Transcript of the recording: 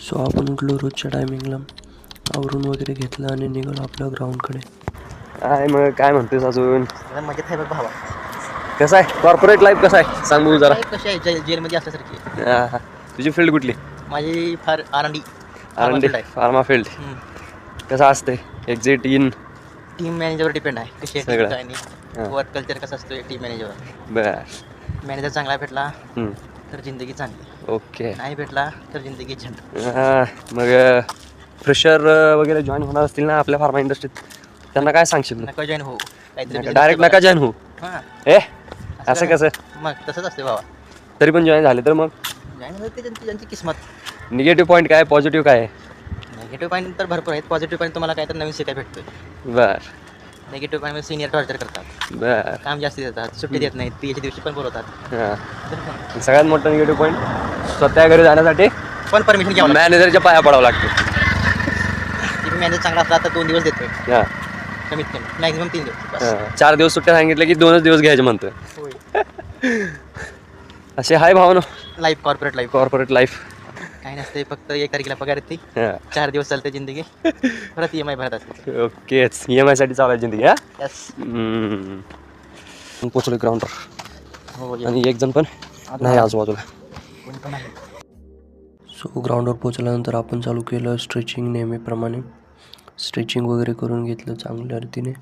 So आपण उठलो रोजच्या टायमिंगला, आवरून वगैरे घेतलं आणि निघालो आपल्या ग्राउंडकडे. काय म्हणतेस अजून? मजेत आहे बघ भावा. कसं आहे कॉर्पोरेट लाईफ, कसं आहे सांग बघू जरा. कशी आहे जेलमध्ये असल्यासारखी. तुझी फील्ड कुठली? माझी फार आनंदी आनंदी फार्मा फील्ड. कसं असते एक्झिट इन? टीम मॅनेजरवर डिपेंड आहे कशी आहे सगळं. काय नाही. वर्क कल्चर कसं असतं टीम मॅनेजरवर. बर. मॅनेजर चांगला भेटला तर जिंदगी चांगली, ओके. नाही भेटला तर जिंदगी झंड. मग फ्रेशर वगैरे जॉईन होणार असतील ना आपल्या फार्मा इंडस्ट्रीत, त्यांना काय सांगशील? नका जॉईन हो, काहीतरी डायरेक्ट नका जॉईन हो. हां ए असं कसं? मग तसंच असते बाबा. तरी पण जॉईन झाले तर मग जॉईन होतं ते त्यांची किस्मत. निगेटिव्ह पॉईंट काय, पॉझिटिव्ह काय आहे? निगेटिव्ह पॉईंट तर भरपूर आहेत. पॉझिटिव्ह पॉईंट तुम्हाला काय तर नवीन शिकायला भेटतोय. बर निगेटिव्ह पॉईंट सिनियर टॉर्चर करतात, बर. काम जास्त देतात, सुट्टी देत नाहीत, पीएच दिवशी पण बोलवतात. हां. सगळ्यात मोठा निगेटिव्ह पॉईंट स्वतः घरी जाण्यासाठी पण परमिशन घ्यावं लागतं. मॅनेजरच्या पाया पडावं लागतं. मॅनेजर चांगला असला तर 2 दिवस देतोय हां. कमीत कमी, मॅक्झिमम 3 दिवस बस. 4 दिवस सुट्ट्या सांगितलं की 2च दिवस घ्यायचे म्हणतोय. होय. असे हाय भावनो life, corporate life corporate life. काही नसते, फक्त 1 तारखेला पगार येते, 4 दिवस चालते जिंदगी, परत EMI भरत असते. ओकेच. EMI साठी चालू आहे जिंदगी. यस. पोचलो ग्राउंडवर हो आणि एक जण पण नाही आजूबाजूला. कोणी पण आहे. सो ग्राउंडवर पोचल्यानंतर आपण चालू केलं स्ट्रेचिंग. नेहमीप्रमाणे स्ट्रेचिंग वगैरे करून घेतलं चांगल्या रीतीने.